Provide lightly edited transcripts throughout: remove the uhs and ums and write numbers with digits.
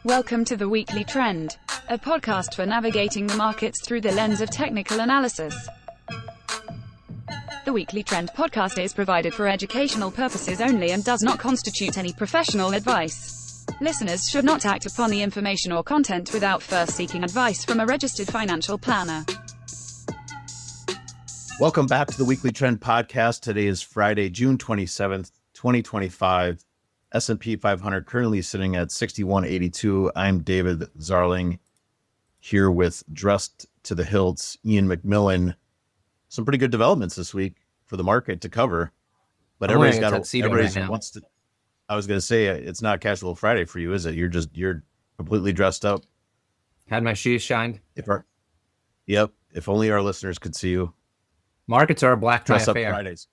Welcome to The Weekly Trend, a podcast for navigating the markets through the lens of technical analysis. The Weekly Trend podcast is provided for educational purposes only and does not constitute any professional advice. Listeners should not act upon the information or content without first seeking advice from a registered financial planner. Welcome back to the Weekly Trend podcast. Today is Friday, June 27th, 2025. S&P 500 currently sitting at 6182. I'm David Zarling here with dressed to the hilts, Ian McMillan. Some pretty good developments this week for the market to cover, but everybody's wants to. I was going to say it's not Casual Friday for you, is it? You're completely dressed up. Had my shoes shined. If only our listeners could see you. Markets are a black tie Dress up affair. Fridays.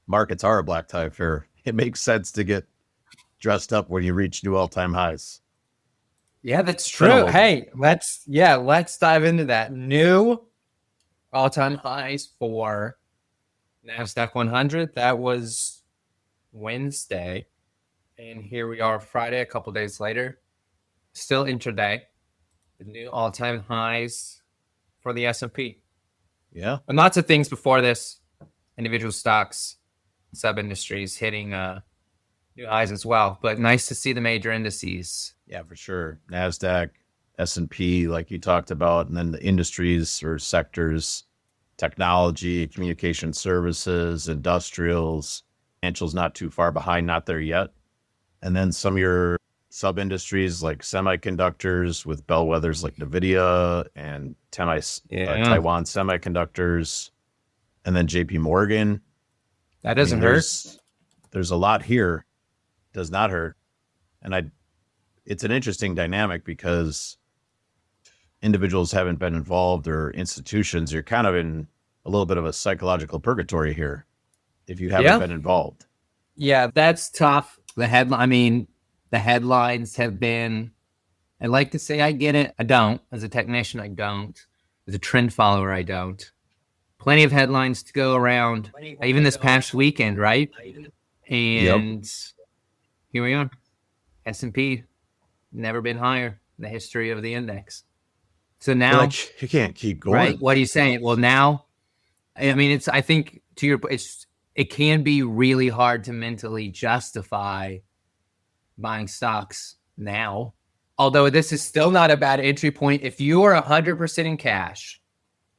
Markets are a black tie affair. It makes sense to get dressed up when you reach new all-time highs. Yeah, that's true. Hey, let's dive into that. New all-time highs for NASDAQ 100. That was Wednesday. And here we are Friday, a couple days later. Still intraday. The new all-time highs for the S&P. Yeah. And lots of things before this. Individual stocks, sub-industries hitting new highs as well, but nice to see the major indices. Yeah, for sure. NASDAQ, S&P, like you talked about, and then the industries or sectors, technology, communication services, industrials, financials not too far behind, not there yet. And then some of your sub-industries like semiconductors with bellwethers like NVIDIA and Taiwan Semiconductors, and then JP Morgan. That doesn't hurt. There's a lot here. Does not hurt. And it's an interesting dynamic because individuals haven't been involved or institutions. You're kind of in a little bit of a psychological purgatory here if you haven't been involved. Yeah, that's tough. The headlines have been, I like to say I get it. I don't. As a technician, I don't. As a trend follower, I don't. Plenty of headlines to go around, even this past weekend, right? And here we are. S&P, never been higher in the history of the index. So now you can't keep going. Right? What are you saying? Well, now, I think to your point, it can be really hard to mentally justify buying stocks now. Although this is still not a bad entry point. If you are 100% in cash,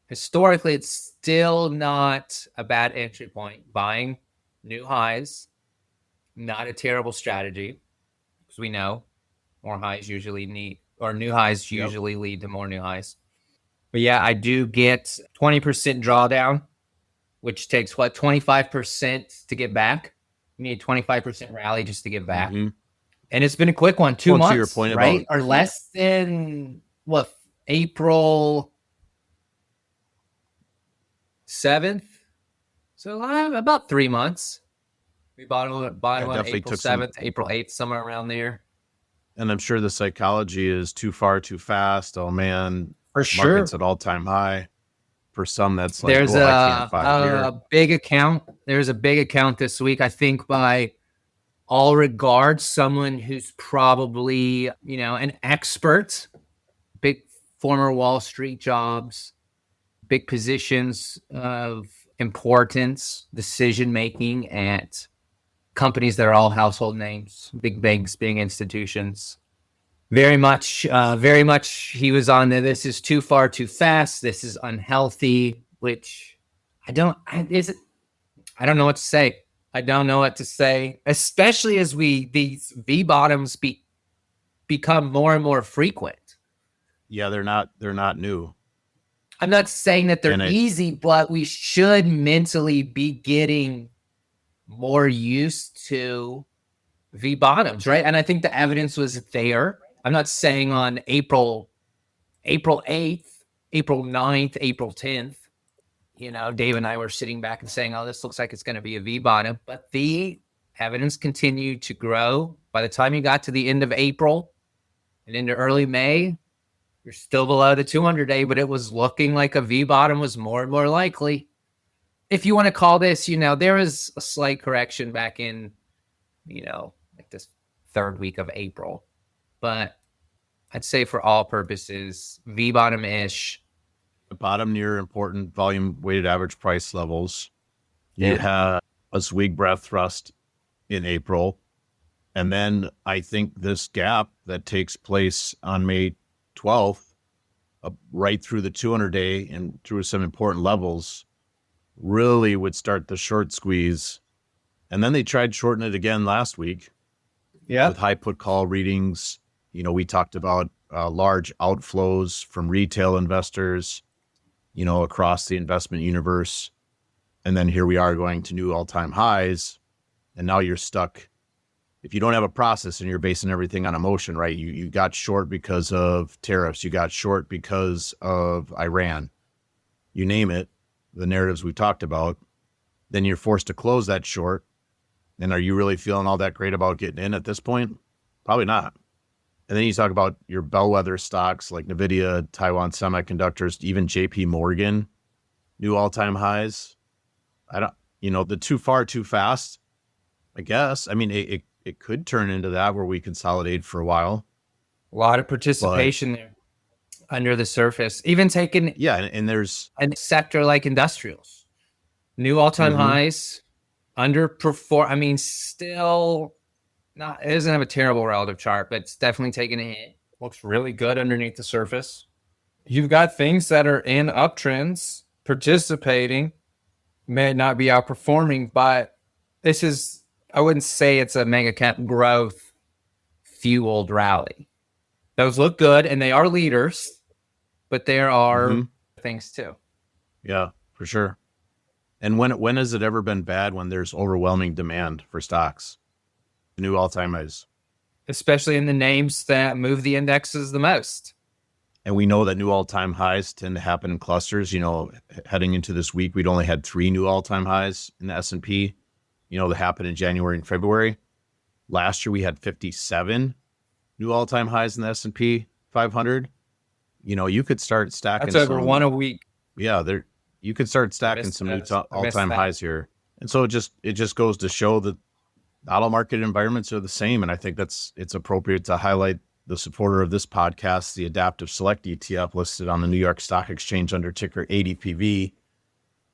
historically, it's still not a bad entry point. Buying new highs, not a terrible strategy, because we know more highs usually lead to more new highs. But yeah, I do get 20% drawdown, which takes 25% to get back. You need a 25% rally just to get back. Mm-hmm. And it's been a quick one, 2 months, to your point, right? Or less than April 7th. So about 3 months. We bought on April 7th, April 8th, somewhere around there. And I'm sure the psychology is too far, too fast. Oh, man. For sure. Market's at all-time high. For some, that's like, there's I can't buy here. A big account. There's a big account this week, I think, by all regards, someone who's probably, an expert, big former Wall Street jobs, big positions of importance, decision-making at companies that are all household names, big banks, big institutions. Very much he was on the, this is too far, too fast. This is unhealthy, which I don't know what to say. I don't know what to say, especially as these V bottoms become more and more frequent. Yeah, they're not new. I'm not saying that they're easy, but we should mentally be getting more used to V bottoms, right? And I think the evidence was there. I'm not saying on April 8th, April 9th, April 10th, Dave and I were sitting back and saying, oh, this looks like it's going to be a V bottom. But the evidence continued to grow. By the time you got to the end of April and into early May, you're still below the 200-day, but it was looking like a V bottom was more and more likely. If you want to call this, there was a slight correction back in, like this third week of April. But I'd say for all purposes, V bottom-ish. The bottom near important volume weighted average price levels. You Yeah. had a swing breath thrust in April. And then I think this gap that takes place on May 12th, right through the 200-day and through some important levels, really would start the short squeeze. And then they tried shorting it again last week with high put call readings. We talked about large outflows from retail investors, across the investment universe. And then here we are going to new all-time highs. And now you're stuck. If you don't have a process and you're basing everything on emotion, right? You got short because of tariffs. You got short because of Iran. You name it, the narratives we talked about. Then you're forced to close that short. And are you really feeling all that great about getting in at this point? Probably not. And then you talk about your bellwether stocks like NVIDIA, Taiwan Semiconductors, even JP Morgan, new all-time highs. The too far, too fast, I guess. I mean, it could turn into that where we consolidate for a while. A lot of participation there under the surface. Even taking and there's a sector like industrials. New all-time highs, underperform. I mean, still not, it doesn't have a terrible relative chart, but it's definitely taking a hit. Looks really good underneath the surface. You've got things that are in uptrends, participating, may not be outperforming, but this is, I wouldn't say it's a mega cap growth fueled rally. Those look good and they are leaders, but there are things too. Yeah, for sure. And when has it ever been bad when there's overwhelming demand for stocks? New all-time highs. Especially in the names that move the indexes the most. And we know that new all-time highs tend to happen in clusters. Heading into this week, we'd only had 3 new all-time highs in the S&P, that happened in January and February. Last year, we had 57 new all-time highs in the S&P 500. You could start stacking. That's over one a week. Yeah, you could start stacking some new all-time highs here. And so it just goes to show that not all market environments are the same. And I think it's appropriate to highlight the supporter of this podcast, the Adaptive Select ETF listed on the New York Stock Exchange under ticker ADPV,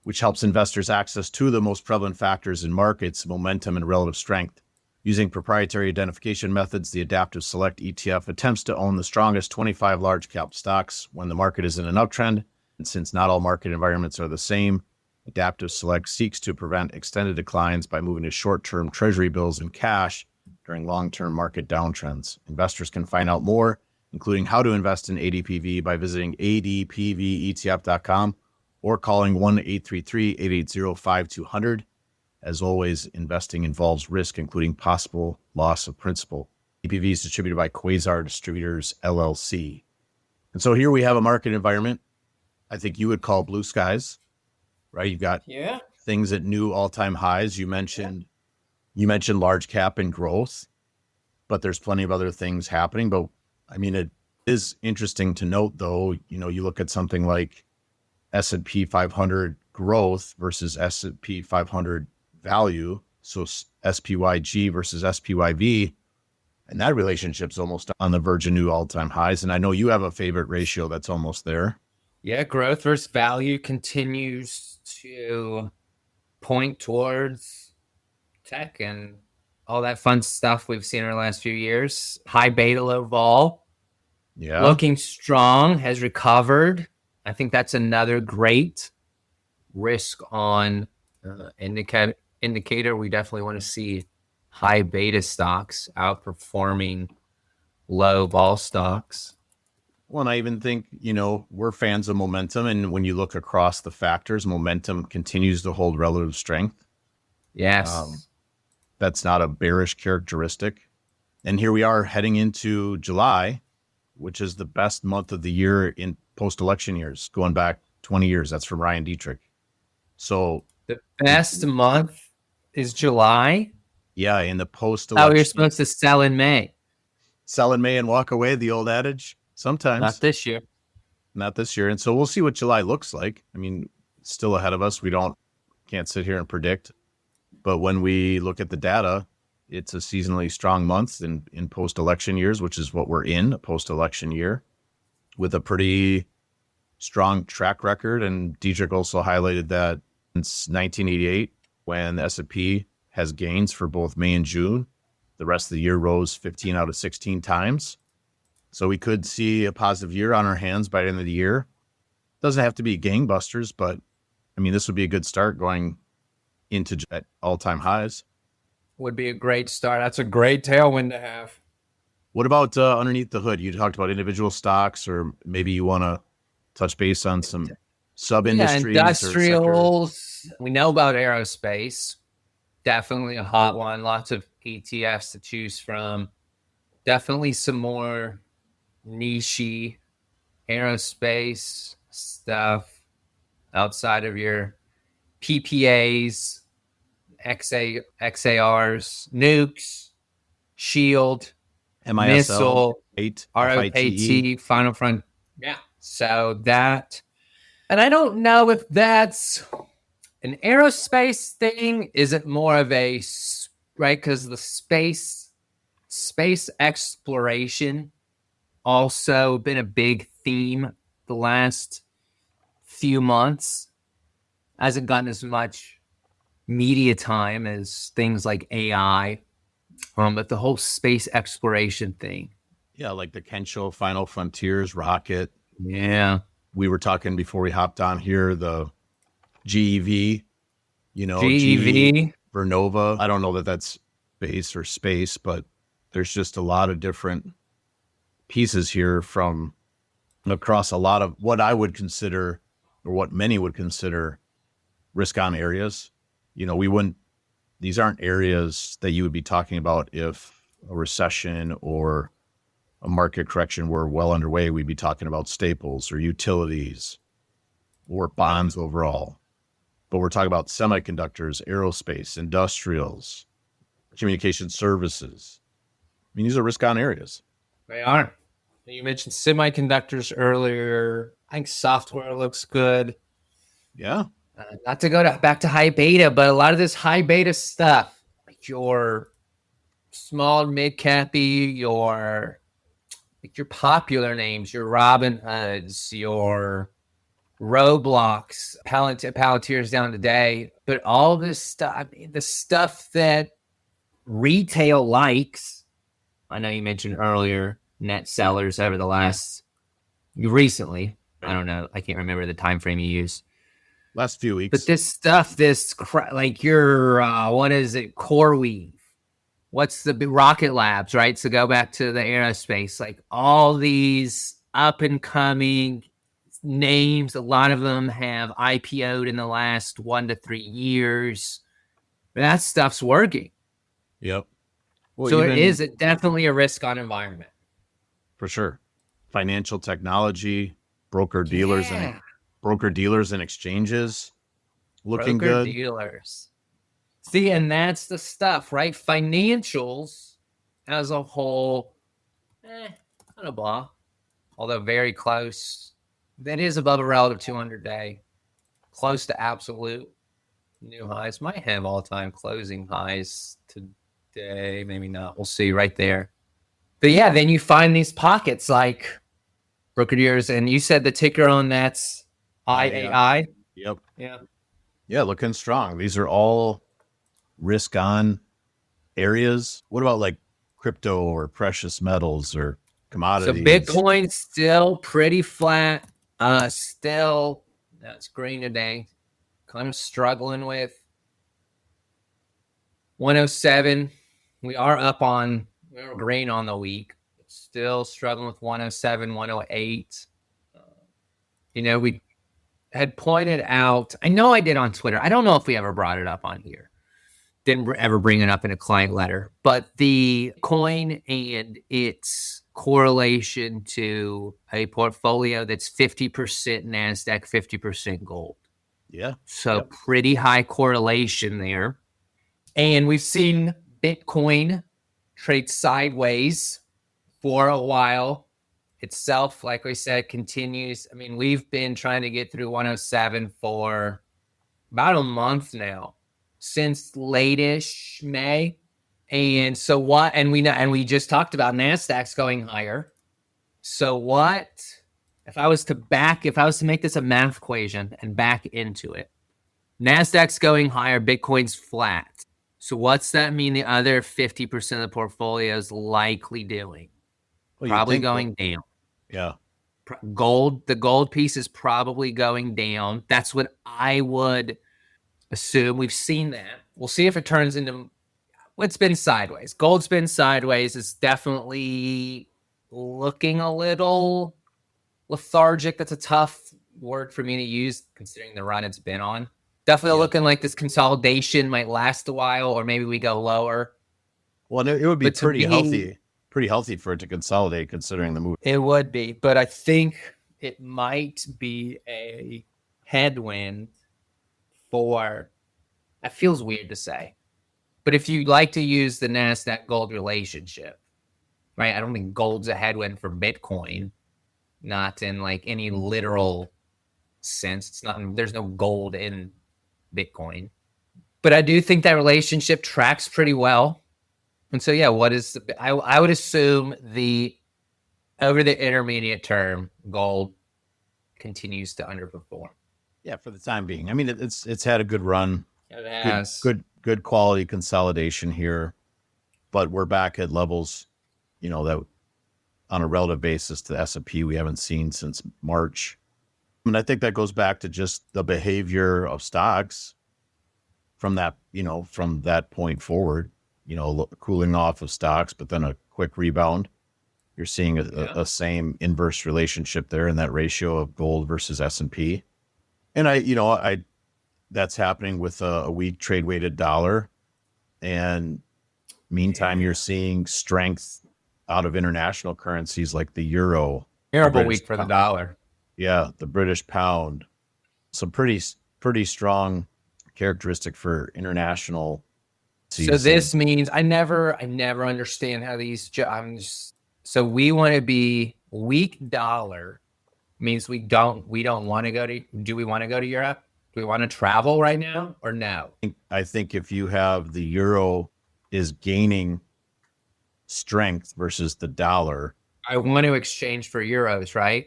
which helps investors access two of the most prevalent factors in markets, momentum and relative strength. Using proprietary identification methods, the Adaptive Select ETF attempts to own the strongest 25 large cap stocks when the market is in an uptrend. And since not all market environments are the same, Adaptive Select seeks to prevent extended declines by moving to short-term treasury bills and cash during long-term market downtrends. Investors can find out more, including how to invest in ADPV, by visiting adpvetf.com or calling 1-833-880-5200. As always, investing involves risk, including possible loss of principal. ADPV is distributed by Quasar Distributors, LLC. And so here we have a market environment I think you would call blue skies, right? You've got things at new all-time highs. You mentioned large cap and growth, but there's plenty of other things happening. But I mean, it is interesting to note, though, you look at something like S&P 500 growth versus S&P 500 value. So SPYG versus SPYV, and that relationship's almost on the verge of new all-time highs. And I know you have a favorite ratio that's almost there. Yeah, growth versus value continues to point towards tech and all that fun stuff we've seen in the last few years. High beta, low vol. Yeah. Looking strong, has recovered. I think that's another great risk on indicator. We definitely want to see high beta stocks outperforming low vol stocks. Well, and I even think, we're fans of momentum. And when you look across the factors, momentum continues to hold relative strength. Yes. That's not a bearish characteristic. And here we are heading into July, which is the best month of the year in post-election years, going back 20 years. That's from Ryan Dietrich. So the best month is July? Yeah, in the post-election. Oh, you're supposed to sell in May. Sell in May and walk away, the old adage. Sometimes. Not this year. Not this year. And so we'll see what July looks like. I mean, it's still ahead of us. Can't sit here and predict. But when we look at the data, It's a seasonally strong month in post-election years, which is what we're in, a post-election year, with a pretty strong track record. And Dietrich also highlighted that since 1988, when the S&P has gains for both May and June, the rest of the year rose 15 out of 16 times. So we could see a positive year on our hands by the end of the year. Doesn't have to be gangbusters, but I mean, this would be a good start going into at all-time highs. Would be a great start. That's a great tailwind to have. What about underneath the hood? You talked about individual stocks, or maybe you want to touch base on some sub-industries. Yeah, industrials. We know about aerospace. Definitely a hot one. Lots of ETFs to choose from. Definitely some more niche aerospace stuff outside of your PPAs, XARs, nukes, Shield, missile, ROKT, Final Front. Yeah. So that, and I don't know if that's an aerospace thing. Is it more of a, right? Because the space exploration also been a big theme the last few months. Hasn't gotten as much media time as things like AI, but the whole space exploration thing. Yeah, like the Kensho Final Frontiers rocket. Yeah. We were talking before we hopped on here, the GEV, GEV, Vernova. I don't know that that's base or space, but there's just a lot of different pieces here from across a lot of what I would consider, or what many would consider, risk-on areas. These aren't areas that you would be talking about if a recession or a market correction were well underway. We'd be talking about staples or utilities or bonds overall. But we're talking about semiconductors, aerospace, industrials, communication services. I mean, these are risk-on areas. They are. You mentioned semiconductors earlier. I think software looks good. Yeah. Not to go back to high beta, but a lot of this high beta stuff, like your small mid cappy, your popular names, your Robin Hoods, your Roblox, Palantir's down today, but all this stuff, I mean, the stuff that retail likes. I know you mentioned earlier net sellers over the last recently. I don't know. I can't remember the time frame you use. Last few weeks. But this stuff, like your, what is it? CoreWeave. What's the Rocket Labs, right? So go back to the aerospace, like all these up and coming names. A lot of them have IPO'd in the last 1 to 3 years. That stuff's working. Yep. Well, so it is definitely a risk on environment. For sure. Financial technology, broker dealers and exchanges looking good. Dealers. See, and that's the stuff, right? Financials as a whole, kind of blah, although very close. That is above a relative 200-day, close to absolute new highs. Might have all-time closing highs today, maybe not. We'll see right there. But yeah, then you find these pockets like broker dealers, and you said the ticker on that's IAI. Yep. Yeah. Yeah, looking strong. These are all risk on areas. What about like crypto or precious metals or commodities? So Bitcoin's still pretty flat. Still, that's green today. Kind of struggling with 107. We're green on the week. Still struggling with 107, 108. We had pointed out, I know I did on Twitter. I don't know if we ever brought it up on here. Didn't ever bring it up in a client letter, but the coin and its correlation to a portfolio that's 50% NASDAQ, 50% gold. Yeah. So pretty high correlation there. And we've seen Bitcoin trade sideways for a while. Itself, like we said, continues. I mean, we've been trying to get through 107 for about a month now, since late-ish May, And so what? And we know, and we just talked about Nasdaq's going higher. So what? If I was to make this a math equation and back into it, Nasdaq's going higher, Bitcoin's flat. So what's that mean? The other 50% of the portfolio is likely doing Well, probably going down. Yeah. The gold piece is probably going down. That's what I would assume. We've seen that. We'll see if it turns into. It's been sideways. Gold's been sideways. It's definitely looking a little lethargic. That's a tough word for me to use considering the run it's been on. Definitely looking like this consolidation might last a while, or maybe we go lower. Well, it would be pretty healthy for it to consolidate considering the move. It would be, but I think it might be a headwind for, that feels weird to say, but if you like to use the Nasdaq gold relationship, right? I don't think gold's a headwind for Bitcoin, not in like any literal sense. It's not, there's no gold in Bitcoin, but I do think that relationship tracks pretty well. And so, yeah, I would assume over the intermediate term, gold continues to underperform. Yeah, for the time being. I mean, it's had a good run. It has Good quality consolidation here, but we're back at levels, that on a relative basis to the S&P we haven't seen since March. And I think that goes back to just the behavior of stocks from that point forward, cooling off of stocks, but then a quick rebound. You're seeing a same inverse relationship there in that ratio of gold versus S&P. And that's happening with a weak trade weighted dollar. And meantime, you're seeing strength out of international currencies like the euro. Terrible week for the dollar. Yeah, the British pound. Some pretty strong characteristic for international. So this means I never understand how these. So we want to be weak dollar means we don't want to go to. Do we want to go to Europe? Do we want to travel right now or no? I think if you have the euro is gaining strength versus the dollar, I want to exchange for euros, right?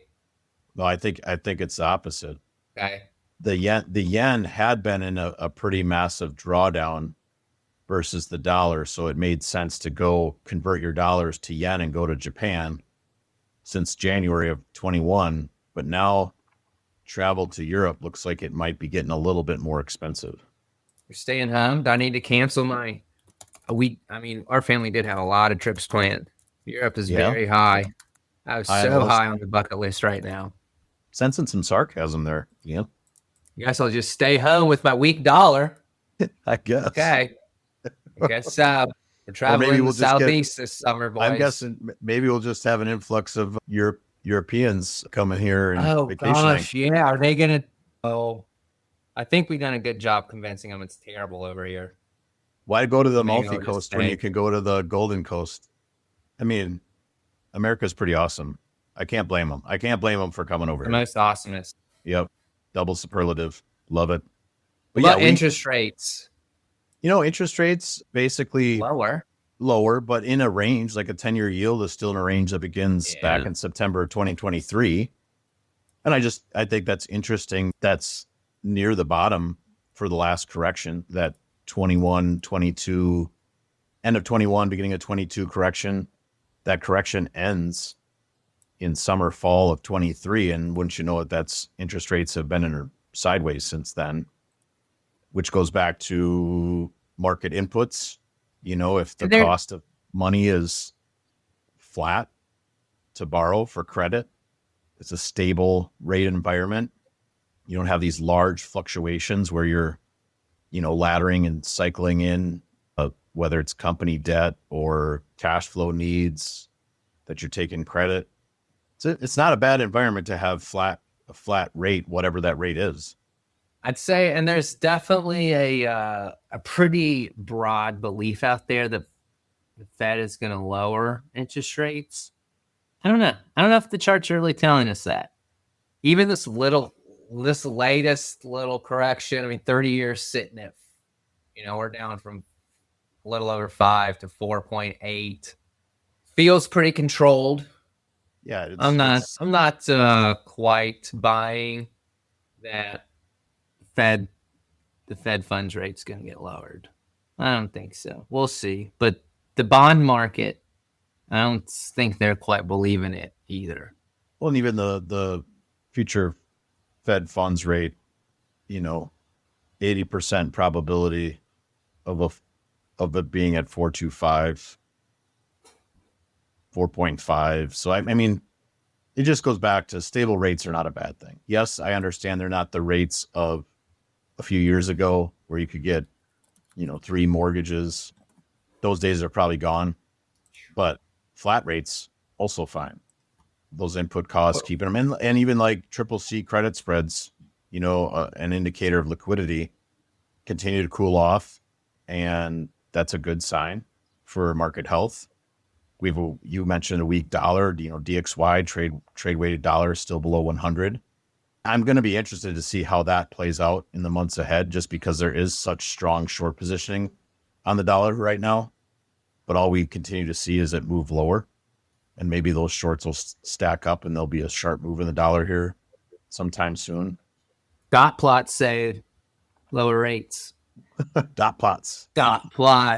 No, I think it's the opposite. Okay. The yen had been in a pretty massive drawdown versus the dollar, so it made sense to go convert your dollars to yen and go to Japan since January of 21. But now travel to Europe looks like it might be getting a little bit more expensive. You're staying home? Do I need to cancel my our family did have a lot of trips planned. Europe is very high. I was so high on the bucket list right now. Sensing some sarcasm there. Yeah. Guess I'll just stay home with my weak dollar. I guess. Okay. I guess we're traveling to the Southeast this summer, boys. I'm guessing maybe we'll just have an influx of Europeans coming here and vacationing. Gosh, yeah. Are they going to? Oh, I think we've done a good job convincing them it's terrible over here. Why go to the Amalfi Coast when you can go to the Golden Coast? I mean, America's pretty awesome. I can't blame them. I can't blame them for coming over here. Most awesomeness. Yep. Double superlative. Love it. But interest rates. Interest rates basically lower, but in a range, like a 10-year yield is still in a range that begins back in September of 2023. And I think that's interesting. That's near the bottom for the last correction, that 21, 22, end of 21, beginning of 22 correction. That correction ends in summer, fall of 23. And wouldn't you know it, that's interest rates have been in sideways since then, which goes back to market inputs. If the cost of money is flat to borrow for credit, it's a stable rate environment. You don't have these large fluctuations where you're, laddering and cycling in, whether it's company debt or cash flow needs that you're taking credit. It's not a bad environment to have a flat rate, whatever that rate is. I'd say, and there's definitely a pretty broad belief out there that the Fed is going to lower interest rates. I don't know. I don't know if the charts are really telling us that. Even this latest little correction, 30 years sitting at, we're down from a little over 5 to 4.8. Feels pretty controlled. Yeah, I'm not quite buying that the Fed funds rate's going to get lowered. I don't think so. We'll see. But the bond market, I don't think they're quite believing it either. well, and even the future Fed funds rate, 80% probability of it being at 4.25, 4.5. So I mean, it just goes back to stable rates are not a bad thing. Yes, I understand they're not the rates of a few years ago where you could get, 3 mortgages. Those days are probably gone. But flat rates also fine. Those input costs, keeping them in, and even like triple C credit spreads, an indicator of liquidity, continue to cool off, and that's a good sign for market health. You mentioned a weak dollar, DXY trade weighted dollar is still below 100. I'm going to be interested to see how that plays out in the months ahead, just because there is such strong short positioning on the dollar right now. But all we continue to see is it move lower, and maybe those shorts will stack up and there'll be a sharp move in the dollar here sometime soon. Dot plots say lower rates. Dot plots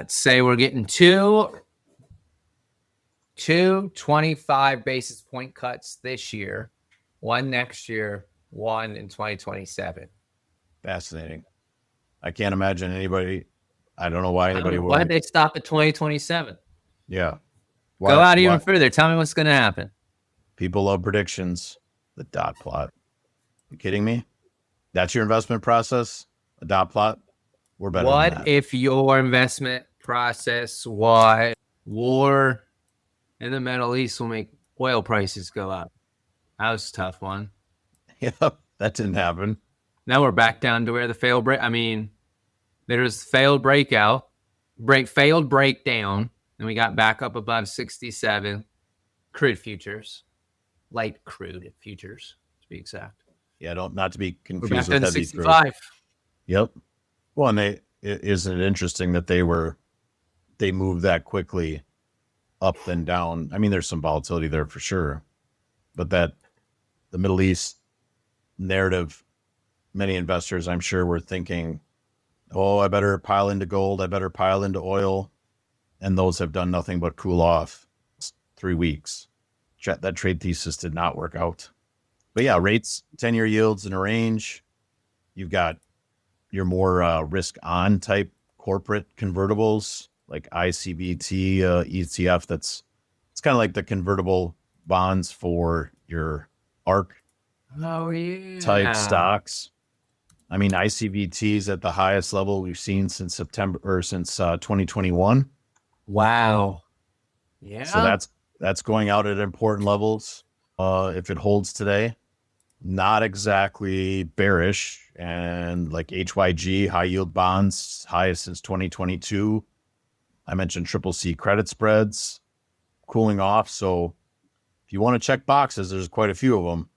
Say we're getting two 25 basis point cuts this year, one next year, one in 2027. Fascinating. I can't imagine anybody. I don't know why anybody would. Why did they stop at 2027? Yeah. Go out even further. Tell me what's going to happen. People love predictions. The dot plot. You kidding me? That's your investment process? A dot plot? We're better than that. What if your investment process was war in the Middle East will make oil prices go up? That was a tough one. Yep, that didn't happen. Now we're back down to where the failed break. I mean, there was failed breakout, failed breakdown, and we got back up above 67 crude futures, light crude futures to be exact. Yeah, not to be confused We're back with down to heavy 65. crude. Yep. Well, and isn't it interesting that they moved that quickly up and down? I mean, there's some volatility there for sure, but that the Middle East narrative, many investors, I'm sure, were thinking, oh, I better pile into gold, I better pile into oil, and those have done nothing but cool off. It's 3 weeks. That trade thesis did not work out. But yeah, rates, 10-year yields in a range. You've got your more risk on type corporate convertibles like ICBT ETF. It's kind of like the convertible bonds for your ARC type stocks. I mean, ICBT's at the highest level we've seen since 2021. Wow. Yeah. So that's going out at important levels. If it holds today, not exactly bearish, and like HYG high yield bonds, highest since 2022. I mentioned triple C credit spreads cooling off. So if you want to check boxes, there's quite a few of them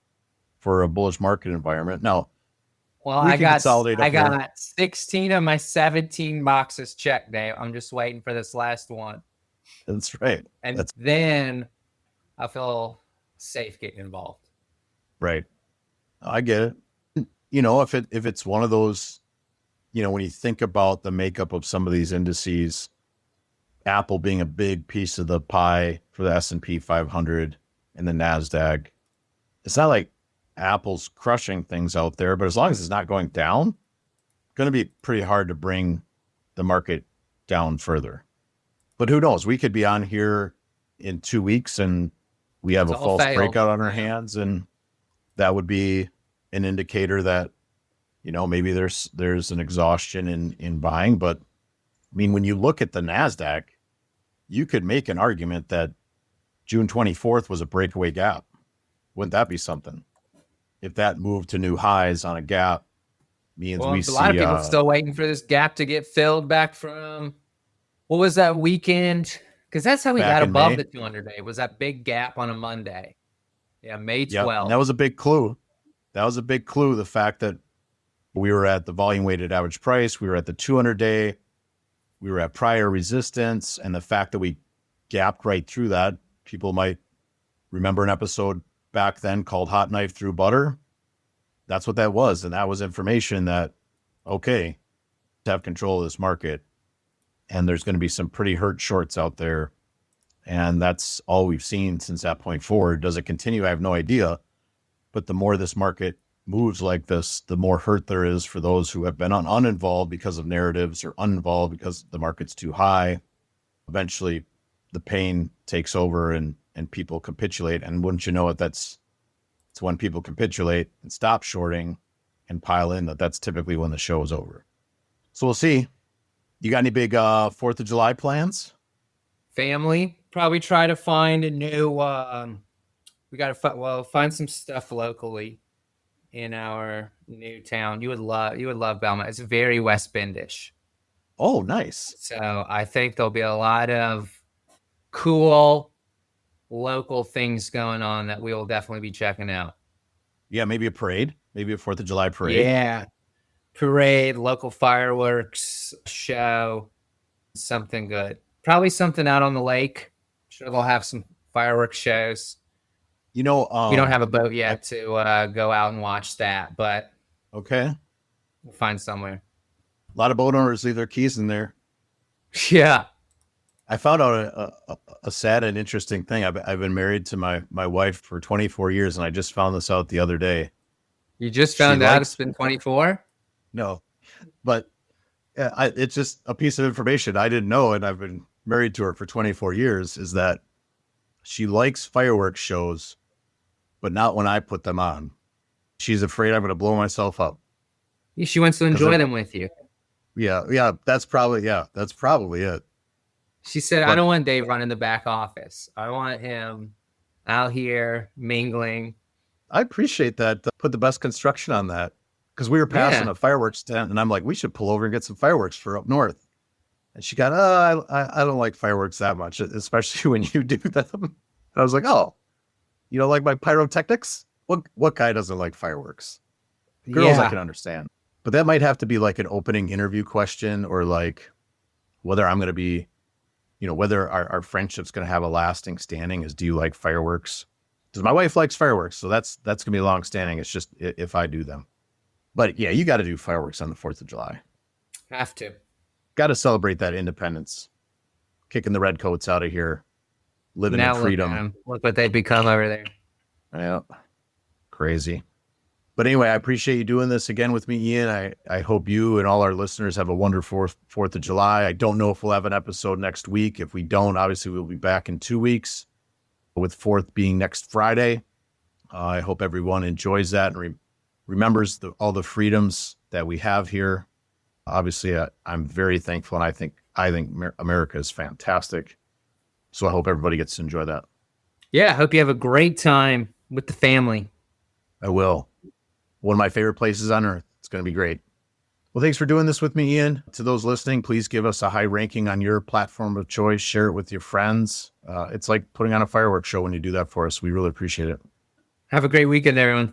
for a bullish market environment. Now, well, I got 16 of my 17 boxes checked, Dave. I'm just waiting for this last one. That's right. And then I feel safe getting involved. Right. I get it. If it's one of those, when you think about the makeup of some of these indices, Apple being a big piece of the pie for the S&P 500 and the NASDAQ, it's not like Apple's crushing things out there, but as long as it's not going down, it's going to be pretty hard to bring the market down further. But who knows? We could be on here in 2 weeks and we have a false breakout on our hands, and that would be an indicator that, maybe there's an exhaustion in buying. But I mean, when you look at the NASDAQ, you could make an argument that June 24th was a breakaway gap. Wouldn't that be something? If that moved to new highs on a gap, means we see a lot of people still waiting for this gap to get filled back from, what was that weekend? Because that's how we got above the 200-day. Was that big gap on a Monday? Yeah, May 12th. Yep, and that was a big clue. The fact that we were at the volume weighted average price. We were at the 200-day. we were at prior resistance, and the fact that we gapped right through that. People might remember an episode back then called Hot Knife Through Butter. That's what that was. And that was information that, okay, to have control of this market. And there's going to be some pretty hurt shorts out there. And that's all we've seen since that point forward. Does it continue? I have no idea. But the more this market moves like this, the more hurt there is for those who have been uninvolved because of narratives or uninvolved because the market's too high. Eventually, the pain takes over and people capitulate. And wouldn't you know it, it's when people capitulate and stop shorting and pile in, that's typically when the show is over. So we'll see. You got any big 4th of July plans? Family, probably try to find a new, we got to find some stuff locally in our new town. You would love Belmont. It's very West Bendish. Oh, nice. So I think there'll be a lot of cool local things going on that we will definitely be checking out. Yeah, maybe a parade, maybe a 4th of July parade. Yeah, parade, local fireworks show, something good. Probably something out on the lake. I'm sure they'll have some fireworks shows. You know, we don't have a boat yet to go out and watch that, but okay, we'll find somewhere. A lot of boat owners leave their keys in there. Yeah. I found out a sad and interesting thing. I've been married to my wife for 24 years, and I just found this out the other day. You just found out it's been 24? No, but it's just a piece of information I didn't know, and I've been married to her for 24 years, is that she likes fireworks shows, but not when I put them on. She's afraid I'm going to blow myself up. She wants to enjoy them with you. Yeah, that's probably it. She said, I don't want Dave running the back office. I want him out here mingling. I appreciate that. Put the best construction on that. Because we were passing a fireworks tent, and I'm like, we should pull over and get some fireworks for up north. And she got, I don't like fireworks that much, especially when you do them. And I was like, oh, you don't like my pyrotechnics? What guy doesn't like fireworks? Girls, I can understand. But that might have to be like an opening interview question, or like whether I'm going to be, whether our friendship's going to have a lasting standing is, do you like fireworks? Because my wife likes fireworks, so that's going to be long standing. It's just if I do them. But yeah, you got to do fireworks on the 4th of July. Have to. Got to celebrate that independence. Kicking the redcoats out of here. Living in freedom. Look what they've become over there. Yeah. Crazy. But anyway, I appreciate you doing this again with me, Ian. I hope you and all our listeners have a wonderful 4th of July. I don't know if we'll have an episode next week. If we don't, obviously we'll be back in 2 weeks, with 4th being next Friday. I hope everyone enjoys that and remembers all the freedoms that we have here. Obviously, I'm very thankful, and I think America is fantastic. So I hope everybody gets to enjoy that. Yeah, I hope you have a great time with the family. I will. One of my favorite places on earth. It's going to be great. Well, thanks for doing this with me, Ian. To those listening, please give us a high ranking on your platform of choice. Share it with your friends. It's like putting on a fireworks show when you do that for us. We really appreciate it. Have a great weekend, everyone.